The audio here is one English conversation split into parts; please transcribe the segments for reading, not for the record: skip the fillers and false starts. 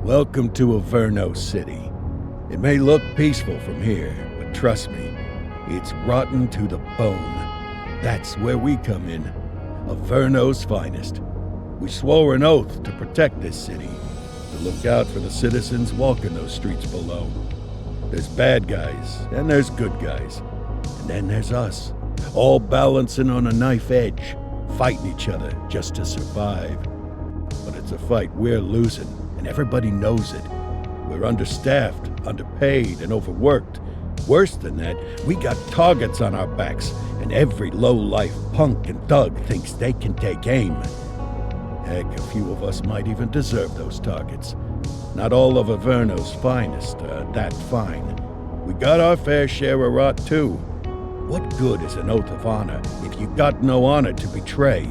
Welcome to Averno City. It may look peaceful from here, but trust me, it's rotten to the bone. That's where we come in. Averno's finest. We swore an oath to protect this city, to look out for the citizens walking those streets below. There's bad guys, and there's good guys. And then there's us, all balancing on a knife edge, fighting each other just to survive. But it's a fight we're losing, and everybody knows it. We're understaffed, underpaid, and overworked. Worse than that, we got targets on our backs, and every low-life punk and thug thinks they can take aim. Heck, a few of us might even deserve those targets. Not all of Averno's finest are that fine. We got our fair share of rot, too. What good is an oath of honor if you got no honor to betray?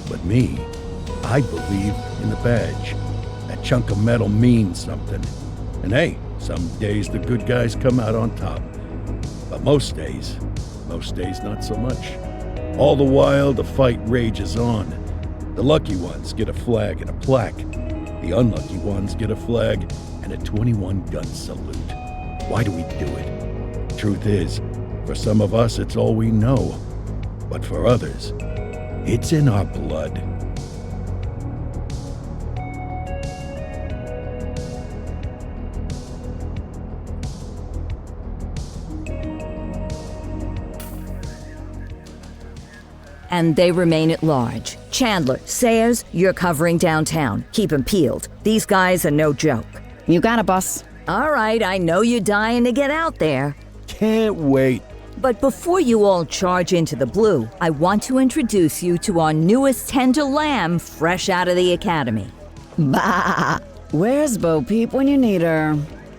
But me, I believe in the badge. That chunk of metal means something. And hey, some days the good guys come out on top. But most days not so much. All the while, the fight rages on. The lucky ones get a flag and a plaque. The unlucky ones get a flag and a 21-gun salute. Why do we do it? Truth is, for some of us, it's all we know. But for others, it's in our blood. And they remain at large. Chandler, Sayers, you're covering downtown. Keep 'em peeled. These guys are no joke. You got it, boss. All right, I know you're dying to get out there. Can't wait. But before you all charge into the blue, I want to introduce you to our newest tender lamb fresh out of the academy. Bah! Where's Bo Peep when you need her?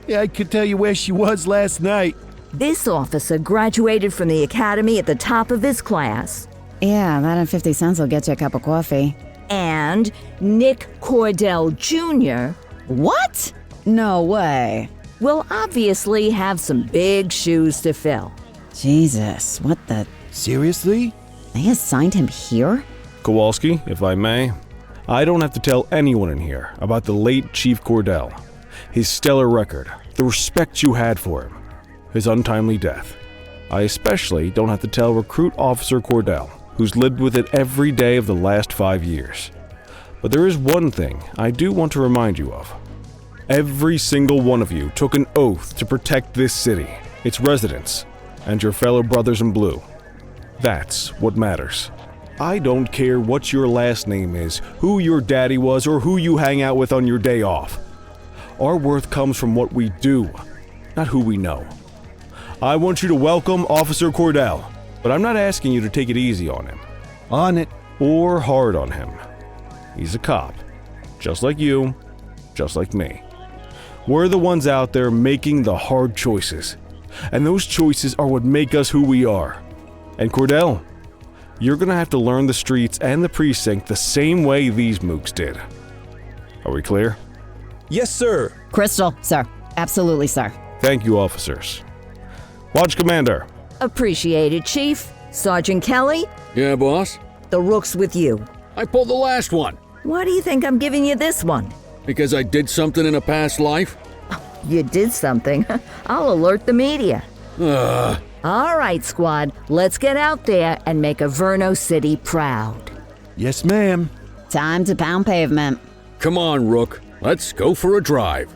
Yeah, I could tell you where she was last night. This officer graduated from the academy at the top of his class. Yeah, that and 50 cents will get you a cup of coffee. And Nick Cordell Jr. What? No way. will obviously have some big shoes to fill. Jesus, what the... Seriously? They assigned him here? Kowalski, if I may, I don't have to tell anyone in here about the late Chief Cordell, his stellar record, the respect you had for him, his untimely death. I especially don't have to tell Recruit Officer Cordell, who's lived with it every day of the last 5 years. But there is one thing I do want to remind you of. Every single one of you took an oath to protect this city, its residents, and your fellow brothers in blue. That's what matters. I don't care what your last name is, who your daddy was, or who you hang out with on your day off. Our worth comes from what we do, not who we know. I want you to welcome Officer Cordell, but I'm not asking you to take it easy on him. On it. Or hard on him. He's a cop, just like you, just like me. We're the ones out there making the hard choices, and those choices are what make us who we are. And Cordell, you're gonna have to learn the streets and the precinct the same way these mooks did. Are we clear? Yes, sir. Crystal, sir. Absolutely, sir. Thank you, officers. Watch Commander. Appreciated, Chief. Sergeant Kelly, Yeah, boss? the rook's with you. I pulled the last one Why do you think I'm giving you this one? because I did something in a past life. You did something. I'll alert the media. Ugh. All right, squad, let's get out there and make Averno City proud. Yes, ma'am. Time to pound pavement. Come on, Rook. Let's go for a drive.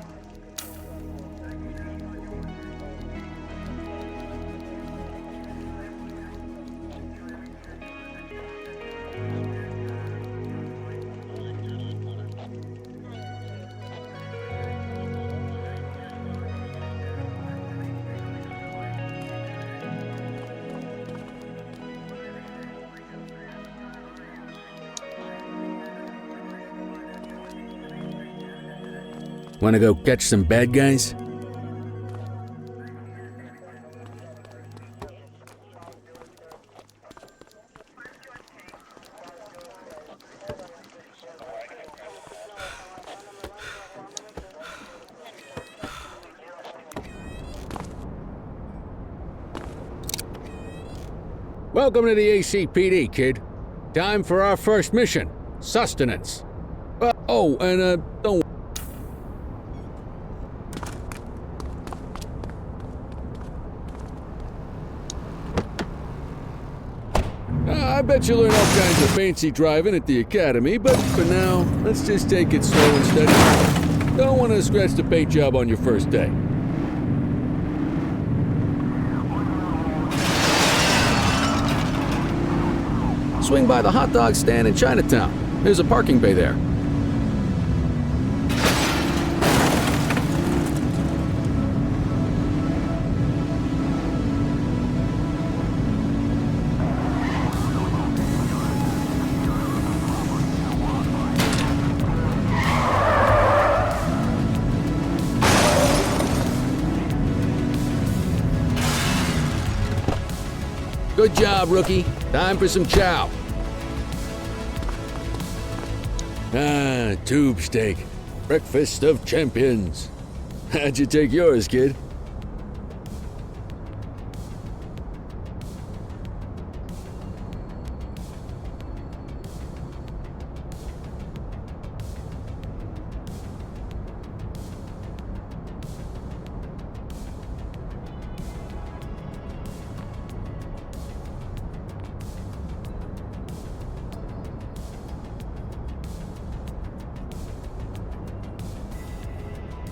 Wanna go catch some bad guys? Welcome to the ACPD, kid. Time for our first mission, sustenance. Don't I bet you'll learn all kinds of fancy driving at the academy, but for now, let's just take it slow and steady. Don't want to scratch the paint job on your first day. Swing by the hot dog stand in Chinatown. There's a parking bay there. Good job, rookie. Time for some chow. Tube steak. Breakfast of champions. How'd you take yours, kid?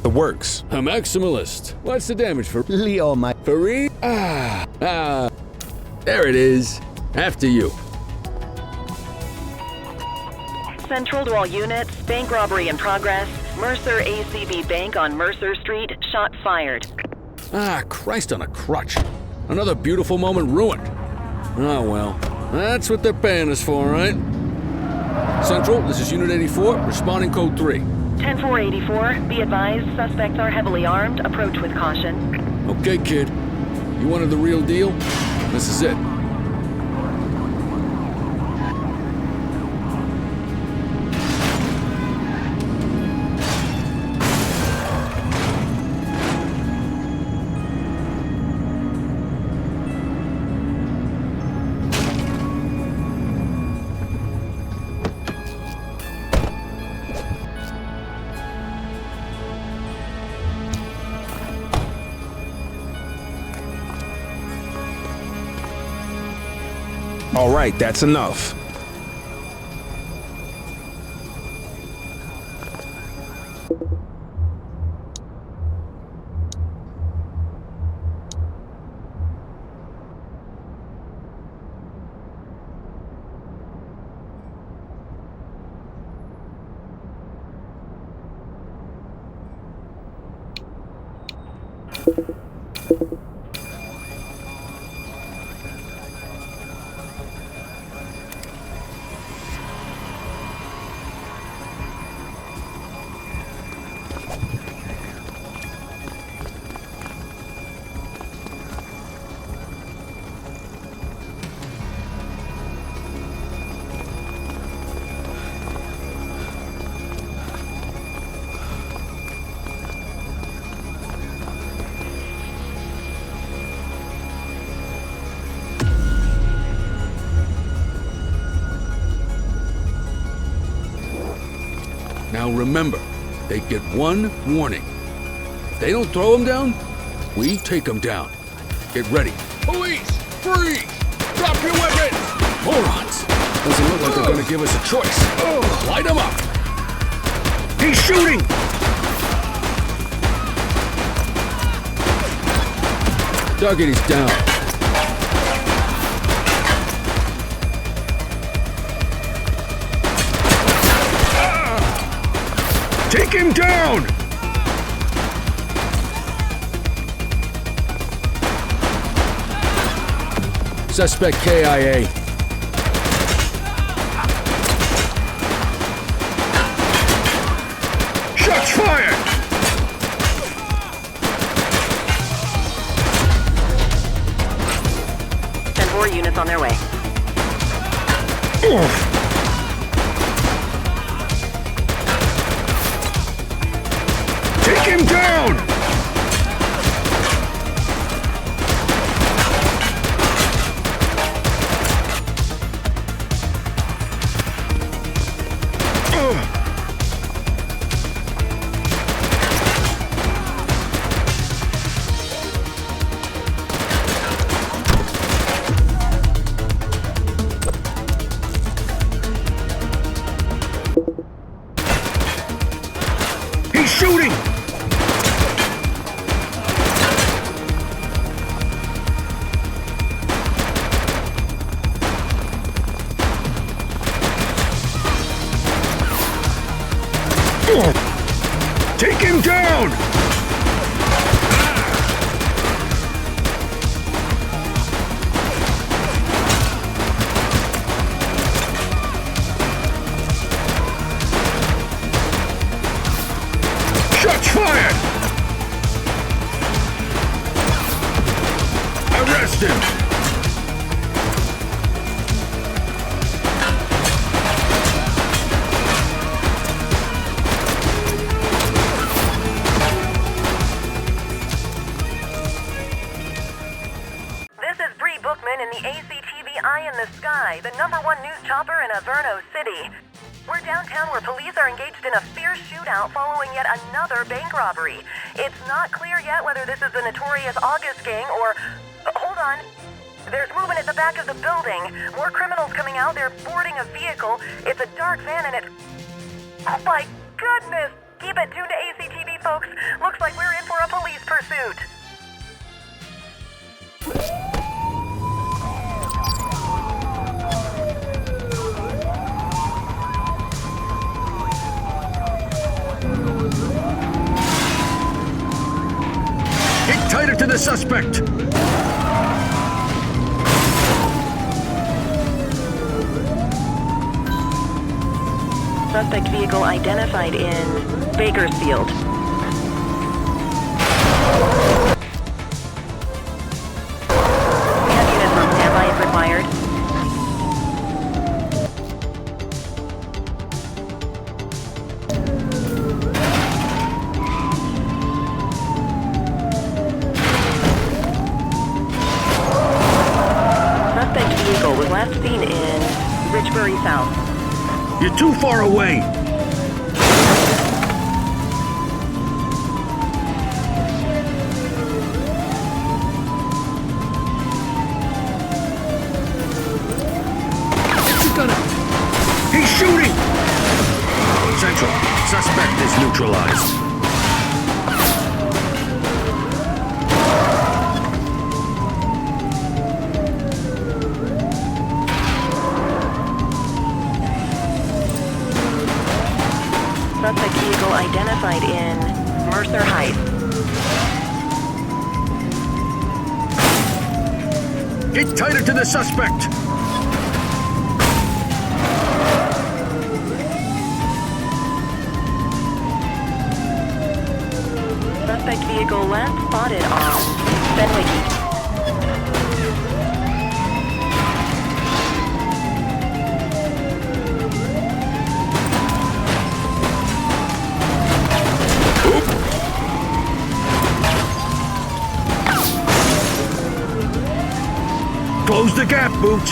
The works. A maximalist. What's the damage for Leo, my Fareed? There it is. After you. Central to all units, bank robbery in progress. Mercer ACB Bank on Mercer Street, shot fired. Christ on a crutch. Another beautiful moment ruined. Oh well, that's what they're paying us for, right? Central, this is Unit 84, responding code 3. 10-484, be advised, suspects are heavily armed, approach with caution. Okay, kid. You wanted the real deal? This is it. All right, that's enough. Now remember, they get one warning. If they don't throw them down, we take them down. Get ready. Police! Freeze! Drop your weapons! Morons! Doesn't look like they're gonna give us a choice. Light them up! He's shooting! Target is down. Take him down! Suspect KIA. Shots fired! 10-4 units on their way. Take him down! him down! Shots fired! Arrest him! In the ACTV Eye in the Sky, the #1 news chopper in Averno City. We're downtown where police are engaged in a fierce shootout following yet another bank robbery. It's not clear yet whether this is the notorious August gang or... hold on. There's movement at the back of the building. More criminals coming out. They're boarding a vehicle. It's a dark van and it's... oh my goodness! Keep it tuned to ACTV, folks. Looks like we're in for a police pursuit. Get tighter to the suspect! Suspect vehicle identified in Bakersfield. 10 units on standby if required. Suspect vehicle was last seen in Richbury South. You're too far away! He's shooting! Central, suspect is neutralized. Suspect vehicle identified in Mercer Heights. Get tighter to the suspect! Suspect vehicle last spotted on Fenwick. Close the gap, Boots!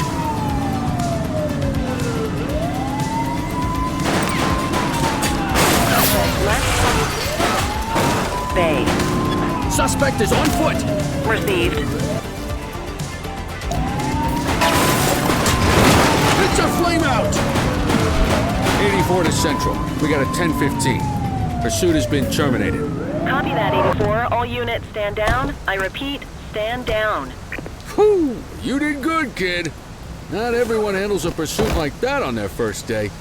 Bay. Suspect is on foot! Received. It's a flame out! 84 to Central. We got a 10-15. Pursuit has been terminated. Copy that, 84. All units stand down. I repeat, stand down. Whew! You did good, kid. Not everyone handles a pursuit like that on their first day.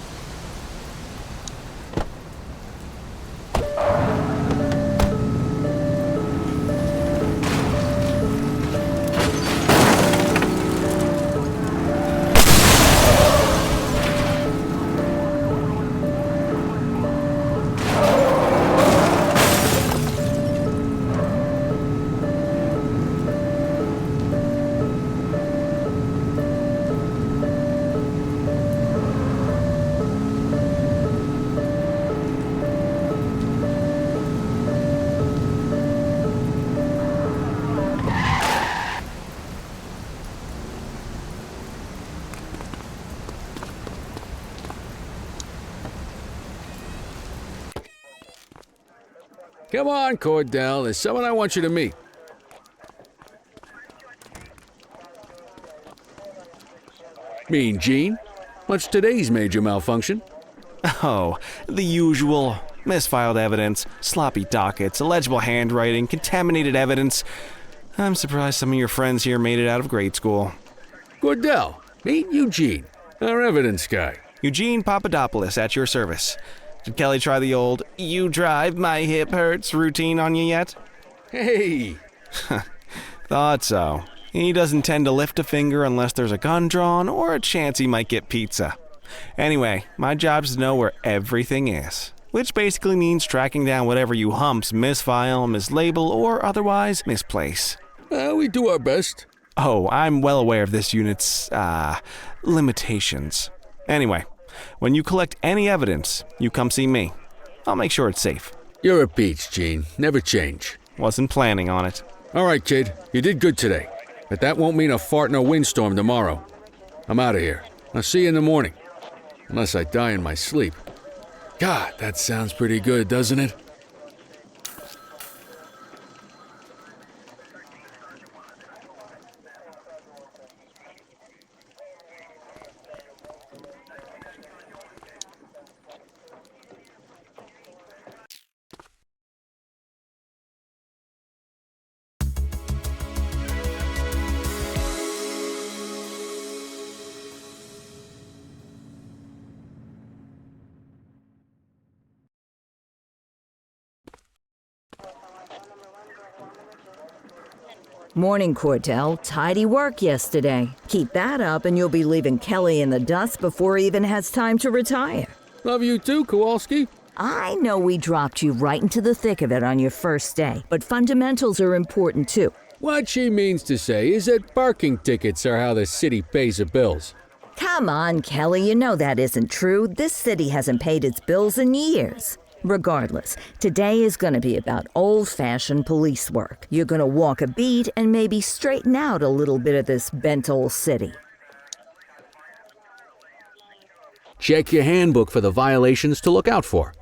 Come on, Cordell. There's someone I want you to meet. Mean Gene? What's today's major malfunction? Oh, the usual. Misfiled evidence, sloppy dockets, illegible handwriting, contaminated evidence. I'm surprised some of your friends here made it out of grade school. Cordell, meet Eugene, our evidence guy. Eugene Papadopoulos at your service. Did Kelly try the old "you drive, my hip hurts" routine on you yet? Hey! Thought so. He doesn't tend to lift a finger unless there's a gun drawn or a chance he might get pizza. Anyway, my job's to know where everything is, which basically means tracking down whatever you humps misfile, mislabel, or otherwise misplace. We do our best. Oh, I'm well aware of this unit's, limitations. Anyway, when you collect any evidence, you come see me. I'll make sure it's safe. You're a peach, Gene. Never change. Wasn't planning on it. All right, kid. You did good today. But that won't mean a fart in a windstorm tomorrow. I'm out of here. I'll see you in the morning. Unless I die in my sleep. God, that sounds pretty good, doesn't it? Morning, Cordell. Tidy work yesterday. Keep that up and you'll be leaving Kelly in the dust before he even has time to retire. Love you too, Kowalski. I know we dropped you right into the thick of it on your first day, but fundamentals are important too. What she means to say is that parking tickets are how the city pays the bills. Come on, Kelly, you know that isn't true. This city hasn't paid its bills in years. Regardless, today is going to be about old-fashioned police work. You're going to walk a beat and maybe straighten out a little bit of this bent old city. Check your handbook for the violations to look out for.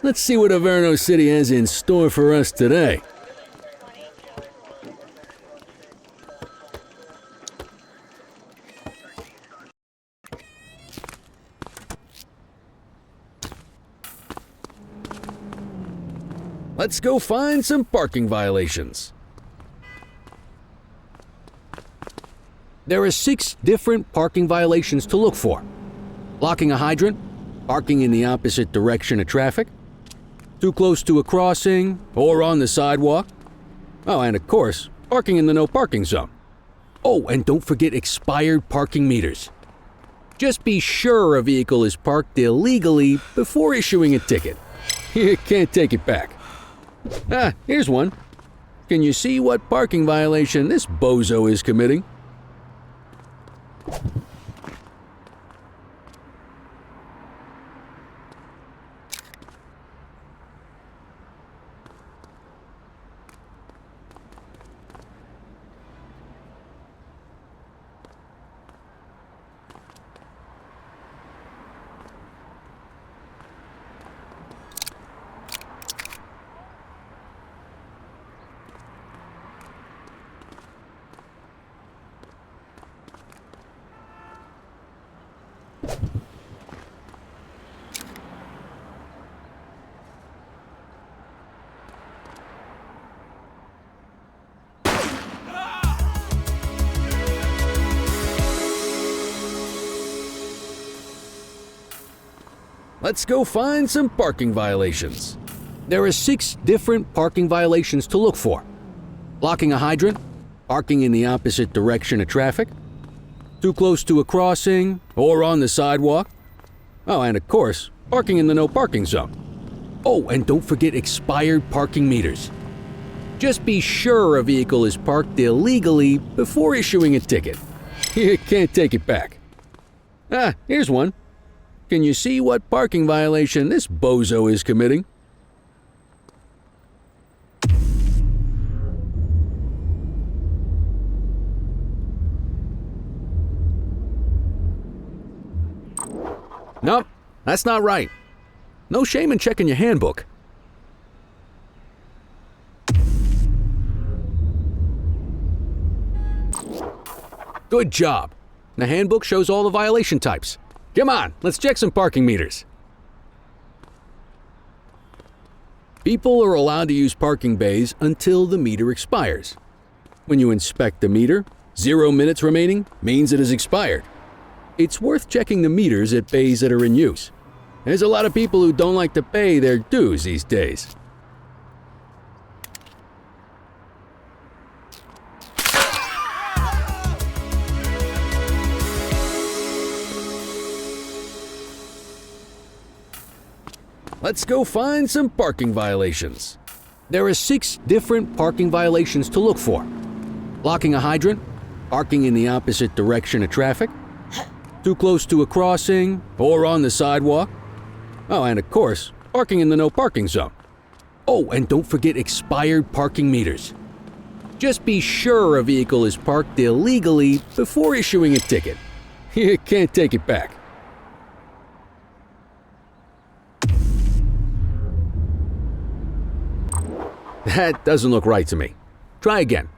Let's see what Averno City has in store for us today. Let's go find some parking violations. There are 6 different parking violations to look for. Blocking a hydrant, parking in the opposite direction of traffic, too close to a crossing or on the sidewalk. Oh, and of course, parking in the no parking zone. Oh, and don't forget expired parking meters. Just be sure a vehicle is parked illegally before issuing a ticket. You can't take it back. Ah, here's one. Can you see what parking violation this bozo is committing? Let's go find some parking violations. There are 6 different parking violations to look for. Blocking a hydrant, parking in the opposite direction of traffic, too close to a crossing or on the sidewalk. Oh, and of course, parking in the no parking zone. Oh, and don't forget expired parking meters. Just be sure a vehicle is parked illegally before issuing a ticket. You can't take it back. Ah, here's one. Can you see what parking violation this bozo is committing? Nope, that's not right. No shame in checking your handbook. Good job. The handbook shows all the violation types. Come on, let's check some parking meters. People are allowed to use parking bays until the meter expires. When you inspect the meter, 0 minutes remaining means it has expired. It's worth checking the meters at bays that are in use. There's a lot of people who don't like to pay their dues these days. Let's go find some parking violations. There are 6 different parking violations to look for. Blocking a hydrant, parking in the opposite direction of traffic, too close to a crossing or on the sidewalk. Oh, and of course, parking in the no parking zone. Oh, and don't forget expired parking meters. Just be sure a vehicle is parked illegally before issuing a ticket. You can't take it back. That doesn't look right to me. Try again.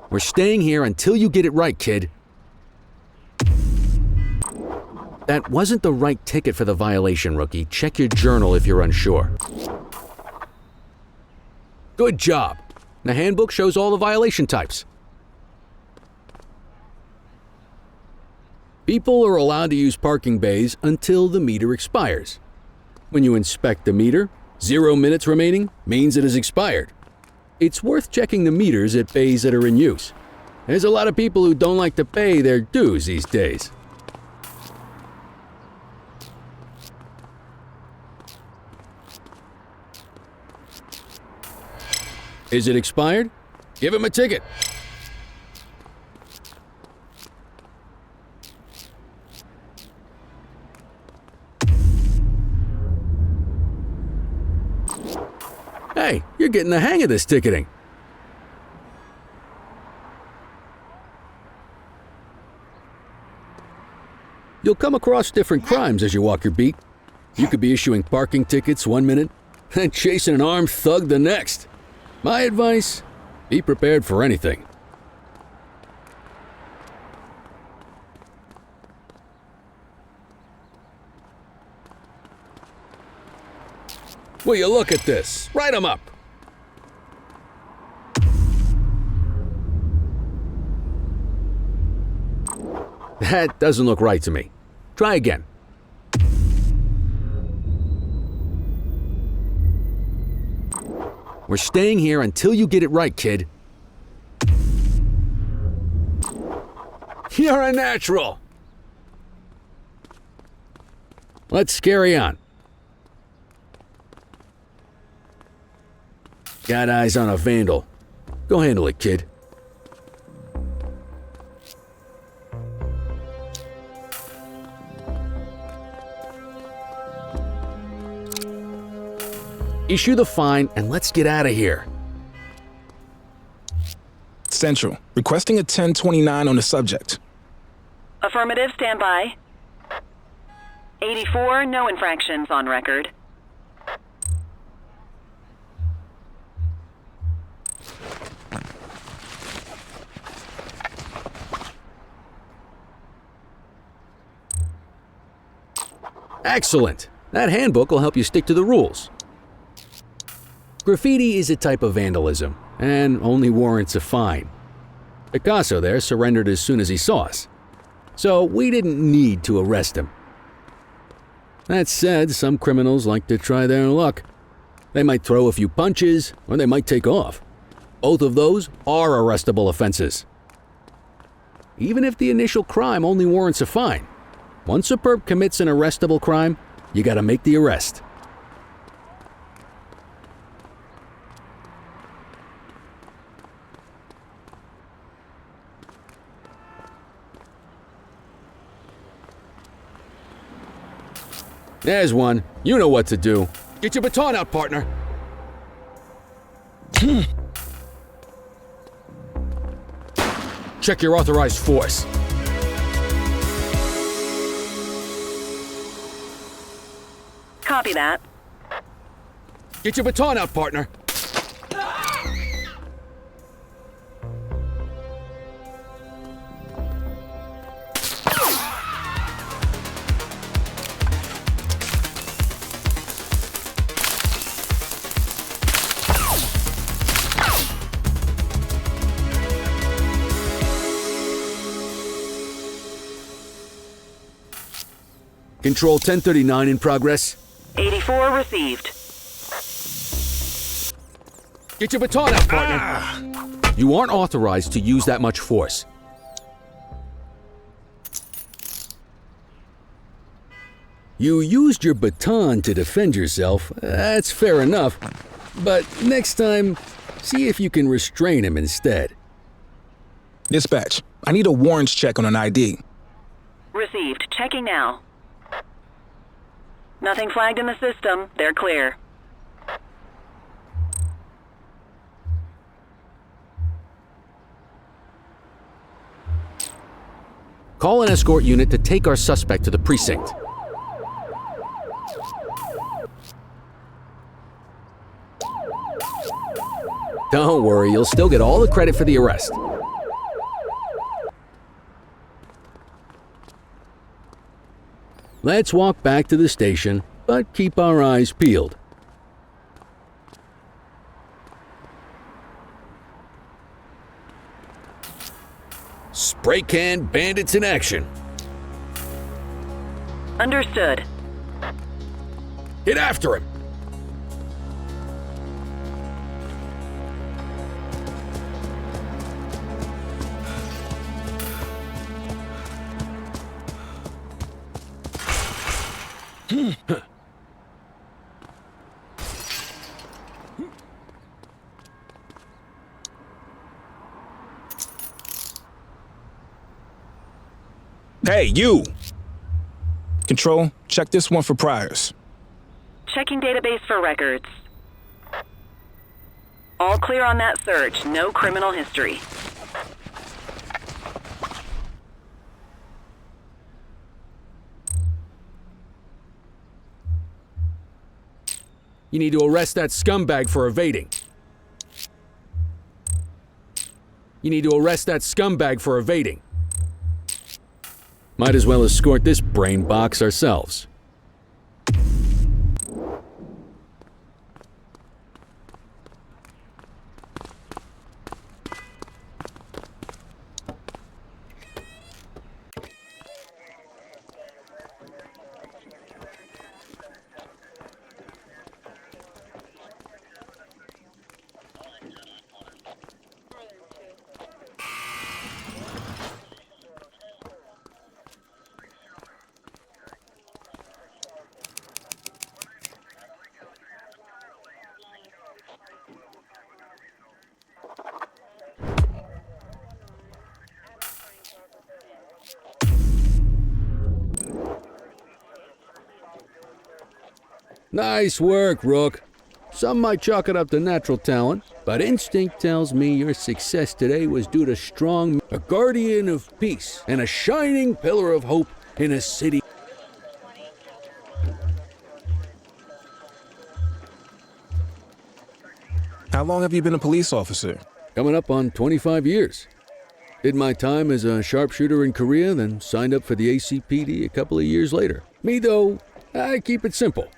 We're staying here until you get it right, kid. That wasn't the right ticket for the violation, rookie. Check your journal if you're unsure. Good job. The handbook shows all the violation types. People are allowed to use parking bays until the meter expires. When you inspect the meter, 0 minutes remaining means it has expired. It's worth checking the meters at bays that are in use. There's a lot of people who don't like to pay their dues these days. Is it expired? Give him a ticket. Hey, you're getting the hang of this ticketing. You'll come across different crimes as you walk your beat. You could be issuing parking tickets 1 minute and chasing an armed thug the next. My advice, be prepared for anything. Will you look at this? Write 'em up. That doesn't look right to me. Try again. We're staying here until you get it right, kid. You're a natural. Let's carry on. Got eyes on a vandal. Go handle it, kid. Issue the fine and let's get out of here. Central, requesting a 1029 on the subject. Affirmative, stand by. 84, no infractions on record. Excellent. That handbook will help you stick to the rules. Graffiti is a type of vandalism and only warrants a fine. Picasso there surrendered as soon as he saw us, so we didn't need to arrest him. That said, some criminals like to try their luck. They might throw a few punches, or they might take off. Both of those are arrestable offenses. Even if the initial crime only warrants a fine, once a perp commits an arrestable crime, you gotta make the arrest. There's one. You know what to do. Get your baton out, partner. Check your authorized force. Copy that. Get your baton out, partner. Control 1039 in progress. 84 received. Get your baton out, partner. You aren't authorized to use that much force. You used your baton to defend yourself. That's fair enough. But next time, see if you can restrain him instead. Dispatch, I need a warrants check on an ID. Received. Checking now. Nothing flagged in the system. They're clear. Call an escort unit to take our suspect to the precinct. Don't worry, you'll still get all the credit for the arrest. Let's walk back to the station, but keep our eyes peeled. Spray can bandits in action. Understood. Get after him! Hey, you! Control, check this one for priors. Checking database for records. All clear on that search. No criminal history. You need to arrest that scumbag for evading. You need to arrest that scumbag for evading. Might as well escort this brain box ourselves. Nice work, Rook. Some might chalk it up to natural talent, but instinct tells me your success today was due to a guardian of peace, and a shining pillar of hope in a city. How long have you been a police officer? Coming up on 25 years. Did my time as a sharpshooter in Korea, then signed up for the ACPD a couple of years later. Me, though, I keep it simple.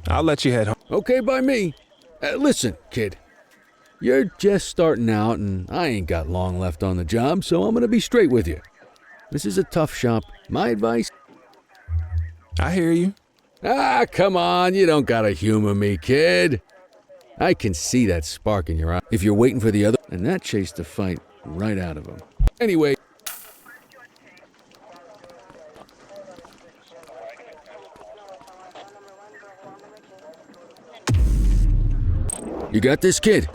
I'll let you head home. Okay by me. Listen, kid. You're just starting out, and I ain't got long left on the job, so I'm gonna be straight with you. This is a tough shop. My advice? I hear you. Ah, come on, you don't gotta humor me, kid. I can see that spark in your eye. If you're waiting for the other, and that chased the fight right out of him. Anyway. You got this, kid?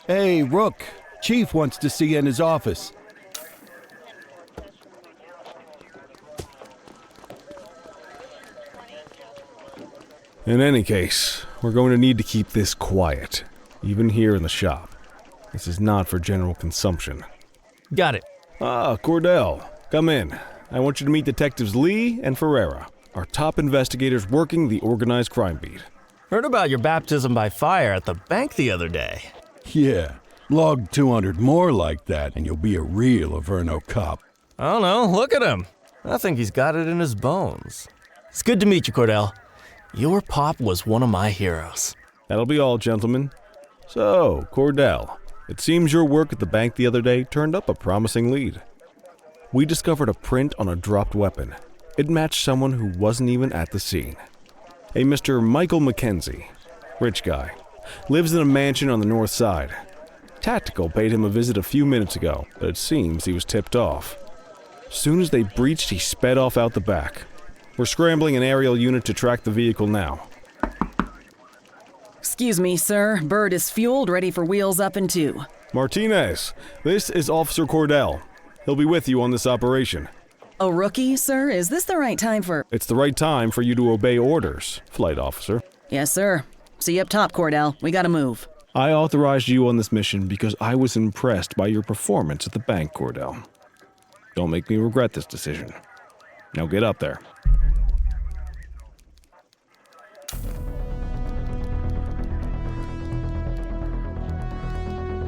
Hey, Rook. Chief wants to see you in his office. In any case, we're going to need to keep this quiet, even here in the shop. This is not for general consumption. Got it. Ah, Cordell, come in. I want you to meet Detectives Lee and Ferreira, our top investigators working the organized crime beat. Heard about your baptism by fire at the bank the other day. Yeah, log 200 more like that, and you'll be a real Averno cop. I don't know, look at him. I think he's got it in his bones. It's good to meet you, Cordell. Your pop was one of my heroes. That'll be all, gentlemen. So, Cordell, it seems your work at the bank the other day turned up a promising lead. We discovered a print on a dropped weapon. It matched someone who wasn't even at the scene. A Mr. Michael McKenzie, rich guy, lives in a mansion on the north side. Tactical paid him a visit a few minutes ago, but it seems he was tipped off. Soon as they breached, he sped off out the back. We're scrambling an aerial unit to track the vehicle now. Excuse me, sir. Bird is fueled, ready for wheels up in 2. Martinez, this is Officer Cordell. He'll be with you on this operation. A rookie, sir? Is this the right time for... It's the right time for you to obey orders, Flight Officer. Yes, sir. See you up top, Cordell. We gotta move. I authorized you on this mission because I was impressed by your performance at the bank, Cordell. Don't make me regret this decision. Now get up there.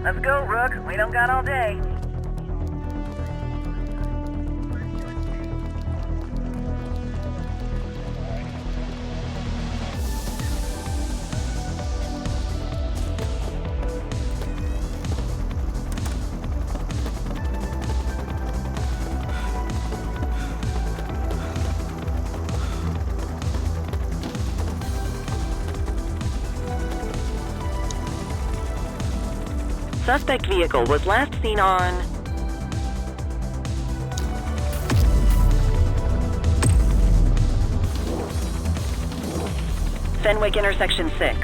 Let's go, Rook. We don't got all day. Suspect vehicle was last seen on Fenwick intersection 6.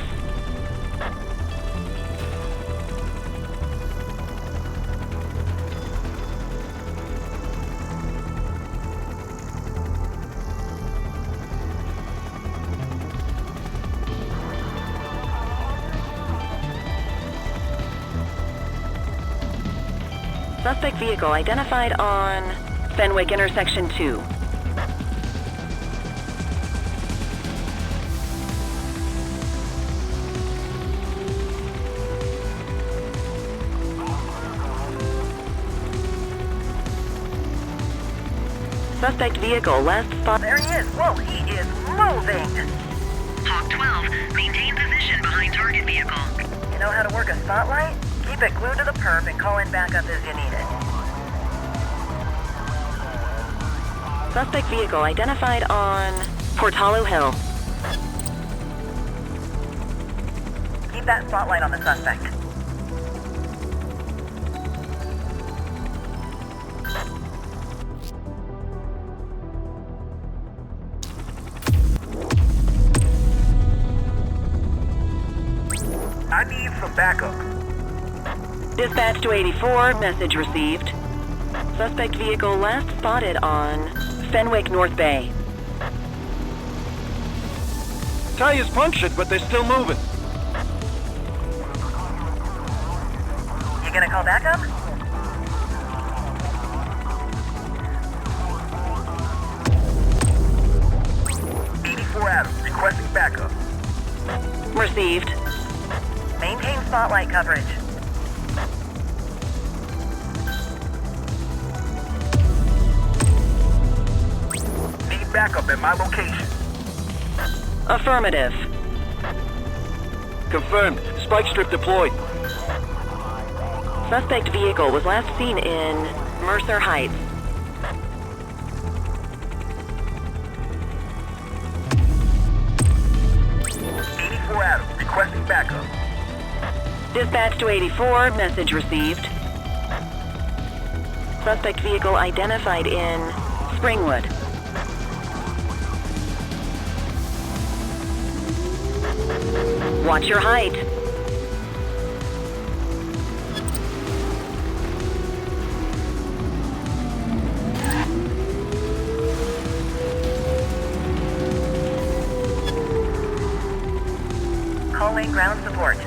Suspect vehicle identified on Fenwick intersection 2. Suspect vehicle last spot. There he is. Whoa, he is moving. Hawk 12, maintain position behind target vehicle. You know how to work a spotlight? Keep it glued to the perp and call in backup as you need it. Suspect vehicle identified on Portalo Hill. Keep that spotlight on the suspect. I need some backup. Dispatch to 84, message received. Suspect vehicle last spotted on Fenwick North Bay. Tires punctured, but they're still moving. You gonna call backup? Adams, requesting backup. Received. Maintain spotlight coverage. Need backup at my location. Affirmative. Confirmed. Spike strip deployed. Suspect vehicle was last seen in Mercer Heights. Adams, requesting backup. Dispatch to 84, message received. Suspect vehicle identified in Springwood. Watch your height. Calling ground support.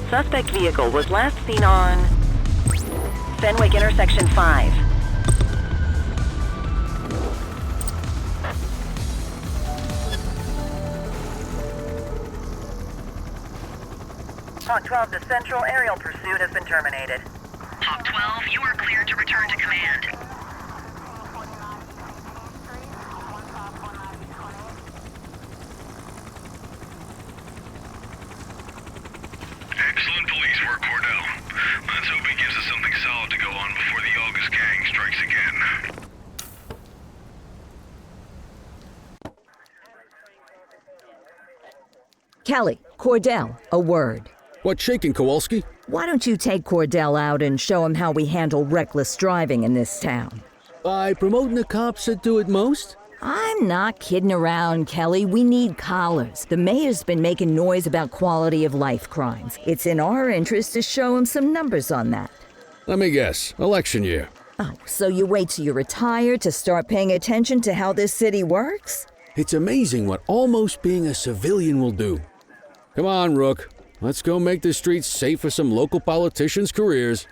Suspect vehicle was last seen on Fenwick intersection 5. Hawk 12 to Central, aerial pursuit has been terminated. Hawk 12, you are cleared to return to command. Excellent police work, Cordell. Let's hope he gives us something solid to go on before the August gang strikes again. Kelly, Cordell, a word. What's shaking, Kowalski? Why don't you take Cordell out and show him how we handle reckless driving in this town? By promoting the cops that do it most? I'm not kidding around, Kelly. We need collars. The mayor's been making noise about quality of life crimes. It's in our interest to show him some numbers on that. Let me guess. Election year. Oh, so you wait till you retire to start paying attention to how this city works? It's amazing what almost being a civilian will do. Come on, Rook. Let's go make the streets safe for some local politicians' careers.